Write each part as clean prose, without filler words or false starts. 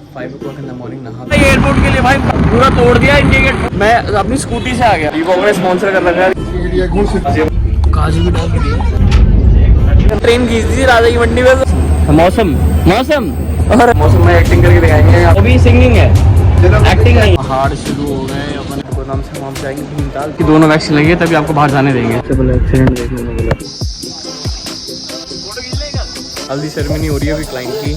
5 o'clock in the morning नहा airport के लिए भाई पूरा तोड़ दिया इंडिया गेट। मैं अपनी स्कूटी से आ गया। रीबॉक ने स्पॉन्सर कर रखा है। काजू भी डाल के दिए। ट्रेन खींच दी राजा की मंडी में। मौसम मौसम और मौसम में एक्टिंग करके दिखाएंगे। अभी सिंगिंग है, एक्टिंग नहीं। पहाड़ शुरू हो गए। अपन गोदाम से हम जाएंगे भीमताल की। दोनों वैक्सीन लगी है तभी आपको बाहर जाने देंगे। एक्सीडेंट देखने को मिला। हल्दी सेरेमनी हो रही है अभी क्लाइंट की।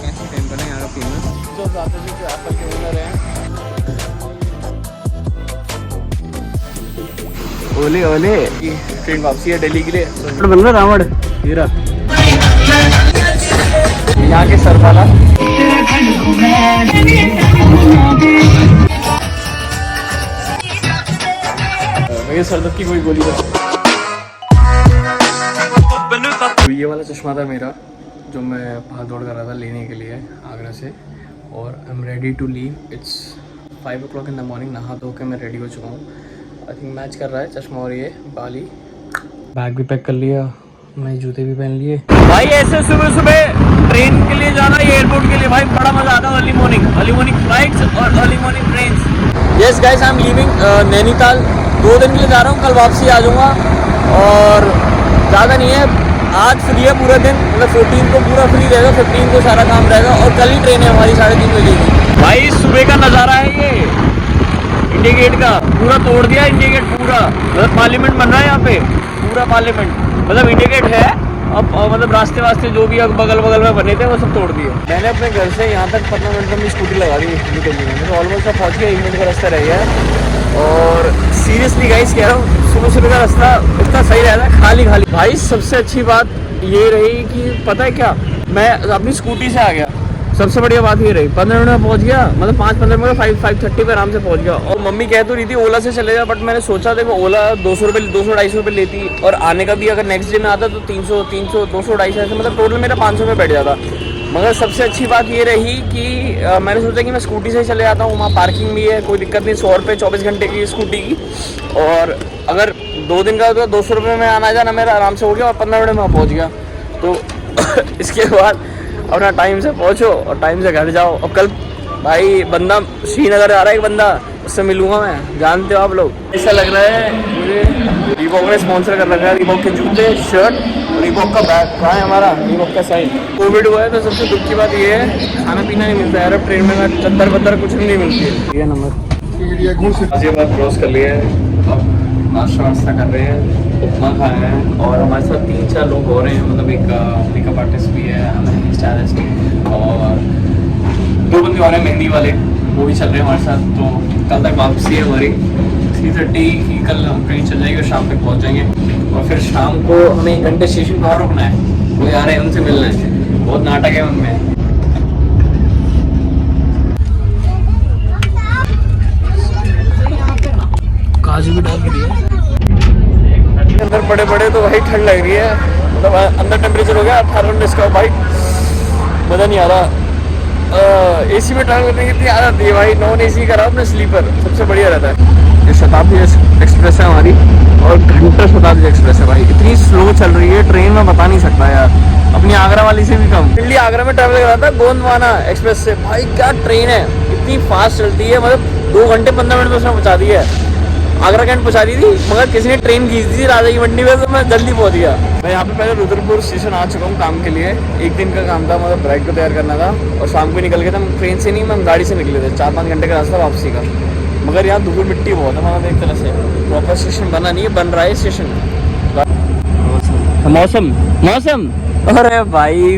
कैसी टेम्पल है यहाँ का फेमस। जो ज़्यादा जो एप्पल के ओनर हैं। ओले ओले ट्रेन वापसी है दिल्ली के लिए। बन रहा रावण हीरा यहाँ के सर वाला। मेरे सरदर्द की कोई गोली। ये वाला चश्मा था मेरा जो मैं भाग दौड़ कर रहा था लेने के लिए आगरा से। और I am ready to leave. It's 5 o'clock in the morning। नहा धो के मैं रेडी हो चुका हूँ। आई थिंक मैच कर रहा है चश्मा और ये बाली। बैग भी पैक कर लिया, नए जूते भी पहन लिए। भाई ऐसे सुबह सुबह ट्रेन के लिए जाना एयरपोर्ट के लिए भाई बड़ा मजा आता है। अर्ली मॉर्निंग फ्लाइट्स और early morning train. Yes guys I am leaving Nainital. 2 दिन के लिए जा रहा हूँ, कल वापसी आ जाऊँगा। और ज़्यादा नहीं है, आज फ्री है पूरा दिन। मतलब 14 को पूरा फ्री रहेगा, 15 को सारा काम रहेगा। और कल ही ट्रेन है हमारी 3:30 बजे की। भाई सुबह का नज़ारा है ये इंडिया गेट का। पूरा तोड़ दिया इंडिया गेट पूरा। मतलब पार्लियामेंट बन रहा है यहाँ पे, पूरा पार्लियामेंट। मतलब इंडिया गेट है अब, मतलब रास्ते वास्ते जो भी बगल बगल में बने थे वो सब तोड़ दिए। मैंने अपने घर से यहाँ तक 15 मिनट में अपनी स्कूटी लगा दी दिल्ली में। तो ऑलमोस्ट अब पहुँच गया, 1 मिनट का रास्ता रह गया है। और सीरियसली गाइस कह रहा हूँ सुबह सुबह का रास्ता इतना सही रहता है, खाली खाली। भाई सबसे अच्छी बात ये रही कि पता है क्या, मैं अपनी स्कूटी से आ गया। सबसे बढ़िया बात ये रही 15 मिनट में पहुंच गया। मतलब 5-15 मिनट में 5:30 पे आराम से पहुंच गया। और मम्मी कह तो रही थी ओला से चले जा, बट मैंने सोचा देखो ओला 200 रुपये 200-250 रुपये लेती। और आने का भी अगर नेक्स्ट डे में आता तो 300 200-250 ऐसे, मतलब टोटल मेरा 500 रुपये बैठ जाता। मगर सबसे अच्छी बात ये रही कि मैंने सोचा कि मैं स्कूटी से ही चले जाता हूँ। वहाँ पार्किंग भी है, कोई दिक्कत नहीं। 100 रुपये 24 घंटे की स्कूटी की। और अगर 2 दिन का होता तो 200 रुपये में आना जाना मेरा आराम से हो गया। और 15 मिनट में पहुँच गया। तो इसके बाद अपना टाइम से पहुँचो और टाइम से घर जाओ। और कल भाई बंदा श्रीनगर आ रहा है, एक बंदा, उससे मिलूंगा मैं। जानते हो आप लोग। ऐसा लग रहा है मुझे रीबॉक ने स्पॉन्सर कर रखा है। रीबॉक के जूते, शर्ट, रीबॉक का बैग। कहाँ है हमारा रीबॉक का साइन। कोविड हुआ है तो सबसे दुख की बात ये है खाना पीना नहीं मिलता है। अब ट्रेन में चद्दर बद्दर कुछ नहीं मिलती है। ये नंबर गाजियाबाद क्रॉस कर लिया है। अब नाश्ता वास्ता कर रहे हैं, उपमा खा रहे हैं। और हमारे साथ 3-4 लोग हो रहे हैं। मतलब एक मेकअप आर्टिस्ट भी है, हमारे स्टाइलिस्ट, और 2 बंदे और हैं मेहंदी वाले, वो भी चल रहे हैं हमारे साथ। तो कल तक वापसी है हमारी 3:30 की। कल हम ट्रेन चल जाएगी और शाम तक पहुंच जाएंगे। और फिर शाम को हमें 1 घंटे स्टेशन पर रुकना है। वो आ रहे हैं, उनसे मिलना है। बहुत नाटक है उनमें। काजू भी डाल के दिए अंदर बड़े बड़े। तो भाई ठंड लग रही है। मतलब अंदर टेम्परेचर हो गया 18-19 का। भाई मज़ा नहीं आ रहा। एसी में ट्रैवल करने की इतनी आदत है भाई। नॉन एसी करा अपने स्लीपर, सबसे बढ़िया रहता है। ये शताब्दी एक्सप्रेस है हमारी। और घंटा शताब्दी एक्सप्रेस है भाई। इतनी स्लो चल रही है ट्रेन, में बता नहीं सकता यार। अपनी आगरा वाली से भी कम। दिल्ली आगरा में ट्रैवल कर रहा था गोंदवाना एक्सप्रेस से। भाई क्या ट्रेन है, इतनी फास्ट चलती है। मतलब 2 घंटे 15 मिनट में उसने पहुँचा दी है। आगरा कैंट पहुँचा दी थी, मगर किसी ने ट्रेन खींच दी राजा की मंडी में, तो मैं जल्दी पहुँच गया। मैं यहाँ पे पहले रुद्रपुर स्टेशन आ चुका हूँ काम के लिए। 1 दिन का काम था, मतलब ब्राइड को तैयार करना था। और शाम को निकल गए थे हम। ट्रेन से नहीं, हम गाड़ी से निकले थे। 4-5 घंटे का रास्ता वापसी का। मगर यहाँ धूल मिट्टी बहुत है। मतलब एक तरह से प्रॉपर स्टेशन बना नहीं है, बन रहा है स्टेशन। मौसम मौसम अरे भाई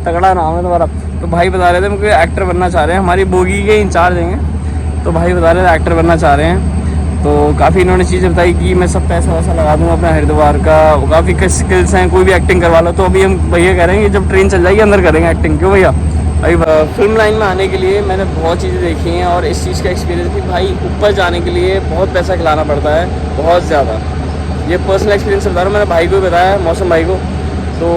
तगड़ा नाम है तुम्हारा। तो भाई बता रहे थे मुझे एक्टर बनना चाह रहे हैं। हमारी बोगी के इंचार्ज हैं। तो भाई बता रहे थे एक्टर बनना चाह रहे हैं। तो काफ़ी इन्होंने चीज़ें बताई कि मैं सब पैसा वैसा लगा दूँगा अपना हरिद्वार का। काफ़ी स्किल्स हैं, कोई भी एक्टिंग करवा लो। तो अभी हम भैया कह रहे हैं कि जब ट्रेन चल जाएगी अंदर करेंगे एक्टिंग। क्यों भैया? भाई फिल्म लाइन में आने के लिए मैंने बहुत चीज़ें देखी हैं। और इस चीज़ का एक्सपीरियंस कि भाई ऊपर जाने के लिए बहुत पैसा खिलाना पड़ता है, बहुत ज़्यादा। ये पर्सनल एक्सपीरियंस बता रहा हूँ, मैंने भाई को बताया, मौसम भाई को। तो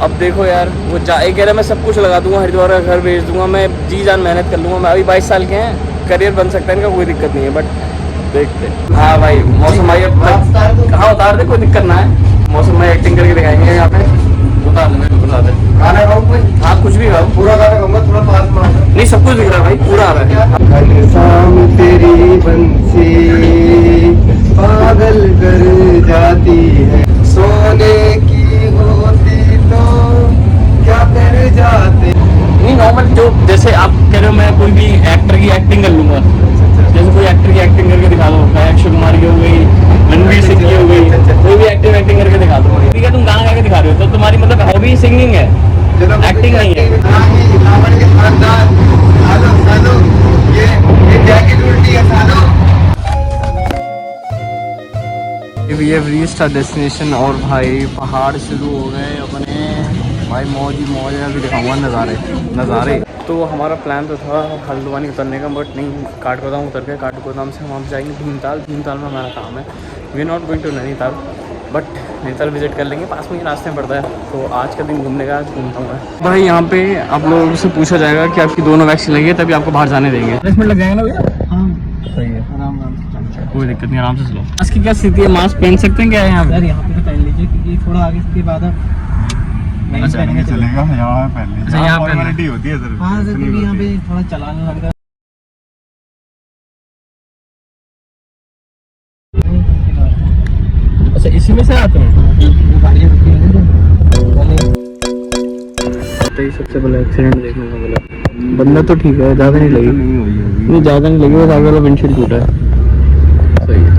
अब देखो यार, वो कह रहा है मैं सब कुछ लगा दूंगा, हरिद्वार का घर भेज दूंगा, मैं जी जान मेहनत कर लूँगा। मैं अभी 22 साल के हैं, करियर बन सकता है इनका, कोई दिक्कत नहीं है। बट देखते। हाँ भाई मौसम भाई अब कहाँ उतार दे, कोई दिक्कत ना है। मौसम भाई एक्टिंग करके दिखाएंगे यहाँ पे। तेरी बंसी पागल कर जाती है, सोने की होती तो क्या कर जाते। नहीं नॉर्मल जो जैसे आप कह रहे हो मैं कोई भी एक्टर की एक्टिंग कर लूंगा, जैसे कोई एक्टर की एक्टिंग करके दिखा दो, मैं अक्षय कुमार की हो गई, रणवीर सिंह की हो गई, कोई भी एक्टिंग करके दिखा दो। ठीक है तुम गाना गा के दिखा रहे हो तो तुम्हारी मतलब हॉबी सिंगिंग है, एक्टिंग नहीं है। रावण के खानदान सालो सालो ये जैकेट उल्टी है सालो। We have reached our destination और भाई पहाड़ शुरू हो गए अपने, भाई मौज ही मौज है। अभी दिखाऊंगा नज़ारे। तो हमारा प्लान तो था हल्द्वानी उतरने का, बट नहीं, काठगोदाम उतर के काठगोदाम से हम वहाँ जाएंगे भीमताल में हमारा काम है। We are not going to Nainital, but Nainital visit कर लेंगे, पास में ही रास्ते में पड़ता है। तो आज का दिन घूमने का, आज घूमता हूँ मैं। भाई यहाँ पे आप लोगों से पूछा जाएगा कि आपकी दोनों वैक्सीन लगी है तभी आपको बाहर जाने देंगे। 10 मिनट लग जाएगा ना भैया? हाँ सही है, आराम से, कोई दिक्कत नहीं, आराम से चलो। मास्क की क्या स्थिति है, मास्क पहन सकते हैं क्या यहाँ पे? यहाँ पे तो पहन लीजिए क्योंकि थोड़ा आगे के बाद अच्छा चलेगा, यहाँ पहले अच्छा यहाँ पे फॉर्मेलिटी होती है सर। हाँ सर, क्योंकि यहाँ पे थोड़ा चलाने लगता है। अच्छा इसी में से आते हैं। गाड़ियाँ रुकी हैं तो ये सबसे पहले एक्सीडेंट देखने को मिला। बंदा तो ठीक है, ज़्यादा नहीं लगी, नहीं ज़्यादा नहीं लगी, बस आगे वाला विंडशील्ड टूटा है। सही है।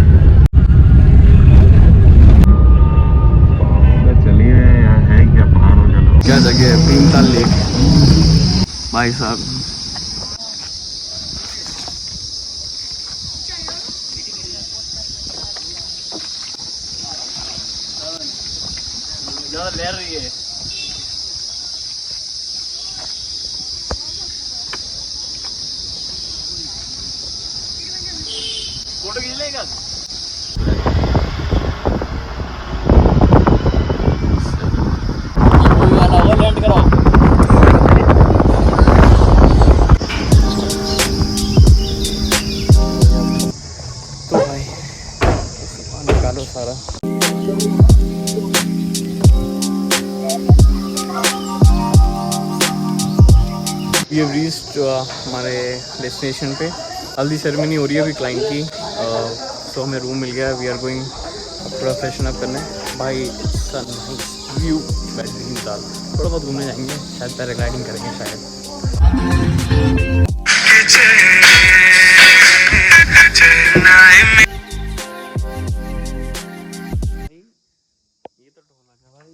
चलिए यहाँ है क्या, पहाड़ों का नाम क्या जगह है, भीमताल लेक भाई साहब। ले रही है फोटो खींच लेगा। कोई वाला होगा लैंड कराओ। तो भाई निकालो सारा। ये रीच्ड हमारे डेस्टिनेशन पे। हल्दी सेरेमनी हो रही है अभी क्लाइंट की, तो हमें रूम मिल गया। वी आर गोइंग थोड़ा फ्रेशन अप करने। भाई नाइस व्यू भीमताल, थोड़ा बहुत घूमने जाएंगे, शायद पैराग्लाइडिंग करेंगे शायद। ये तो ढोलक है भाई,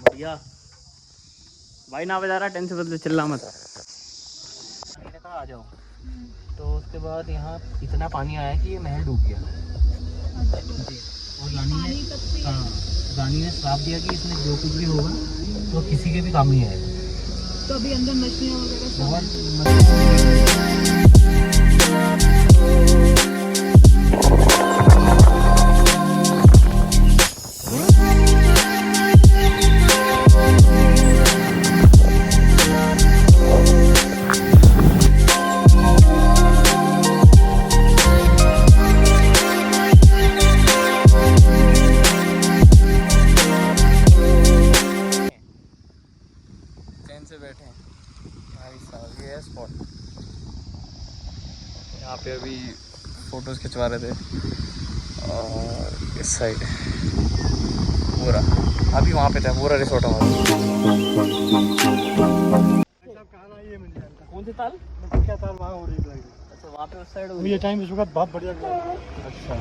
बढ़िया भाई। ना बजा रहा, टेंशन बदले, चिल्ला मत। मैंने कहा आ जाओ, तो उसके बाद यहाँ इतना पानी आया कि ये महल डूब गया। और रानी ने श्राप दिया कि इसमें जो कुछ भी होगा तो किसी के भी काम नहीं आएगा। तो अभी अंदर मछलियाँ वगैरह से बैठे हैं भाई साहब। ये है स्पॉट, यहाँ पे अभी फोटोज़ खिंचवा रहे थे। और इस साइड बोरा, अभी वहाँ पे था बोरा रिसोर्ट हमारा। कौन सी ताल? क्या ताल वहाँ हो रही है। अच्छा वहाँ पे उस साइड ये टाइम इस वक्त बहुत बढ़िया। अच्छा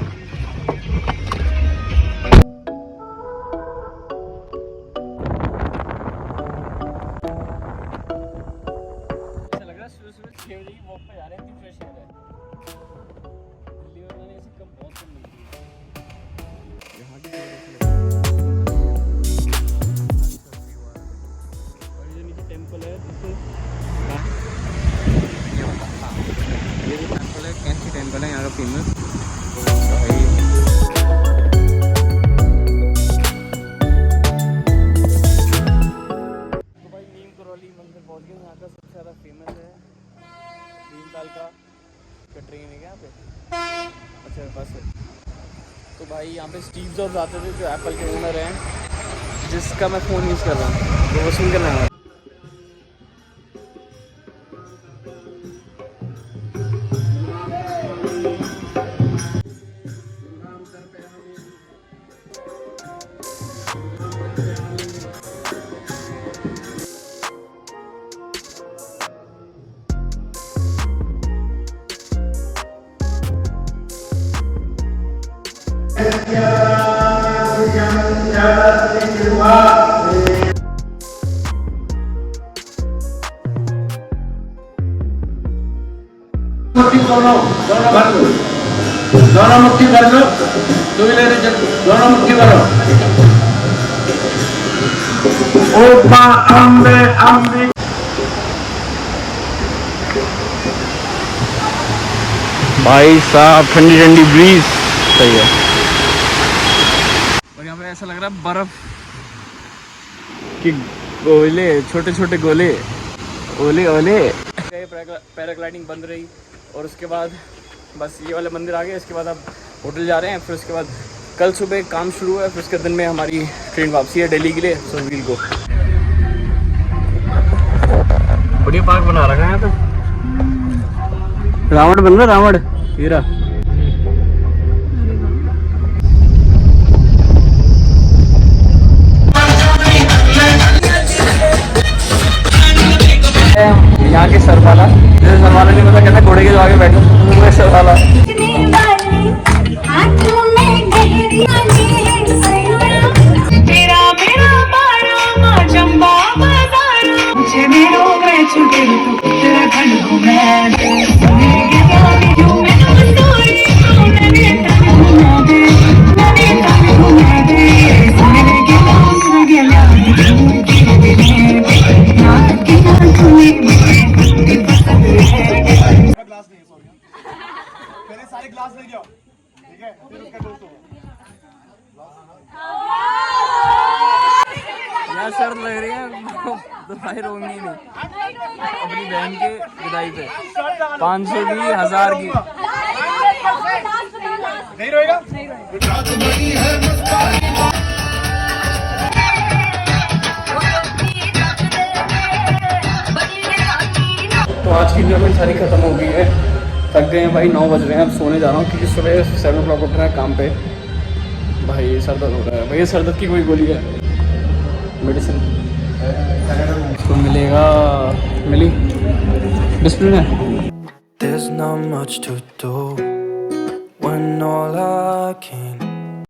कैंची टेम्पल है यहाँ का फेमस। तो भाई नीम करौली मंदिर पहुँच गए। यहाँ का सबसे ज़्यादा फेमस है भीमताल का ट्रेन है यहाँ पे। अच्छा बस है। तो भाई यहाँ पे स्टीव जॉब्स आते थे जो एप्पल के ओनर हैं, जिसका मैं फ़ोन यूज़ कर रहा हूँ, तो वो सुन कर रहा हूँ। दोनों मुट्ठी कर लो, टू व्हीलर दोनों मुट्ठी करो। ओपा अम्बे अम्बी। भाई साहब ठंडी ठंडी ब्रीज सही है। और यहाँ पे ऐसा लग रहा है बर्फ कि गोले, छोटे छोटे गोले, ओले ओले। पैराग्लाइडिंग बंद रही और उसके बाद बस ये वाला मंदिर आ गया। इसके बाद अब होटल जा रहे हैं। फिर उसके बाद कल सुबह काम शुरू है। फिर उसके दिन में हमारी ट्रेन वापसी है दिल्ली के लिए। सो वील गो। बढ़िया पार्क बना रखा है यहाँ पे। रावण बन रहा, रावण हीरा। यहाँ के सरवाला, जैसे सरवाला नहीं पता कहता घोड़े के जो आगे बैठो वो सरवाला। सारे ग्लास ले जाओ, ठीक है? फिर उसका दोस्त होगा। यार शर्त लग रही है तो भाई रोंगी नहीं अपनी बहन के विदाई पे। 500 की, 1000 की। नहीं रहेगा? तो आज की वीडियो सारी खत्म हो गई है। थक गए हैं भाई, 9 बज रहे हैं। अब सोने जा रहा हूँ क्योंकि सुबह 7 o'clock उठ रहा है काम पे। भाई सर दर्द हो रहा है। भैया सर दर्द की कोई गोली है, मेडिसिन इसको मिलेगा, मिली डिस्प्लिन है। There's not much to do when all I can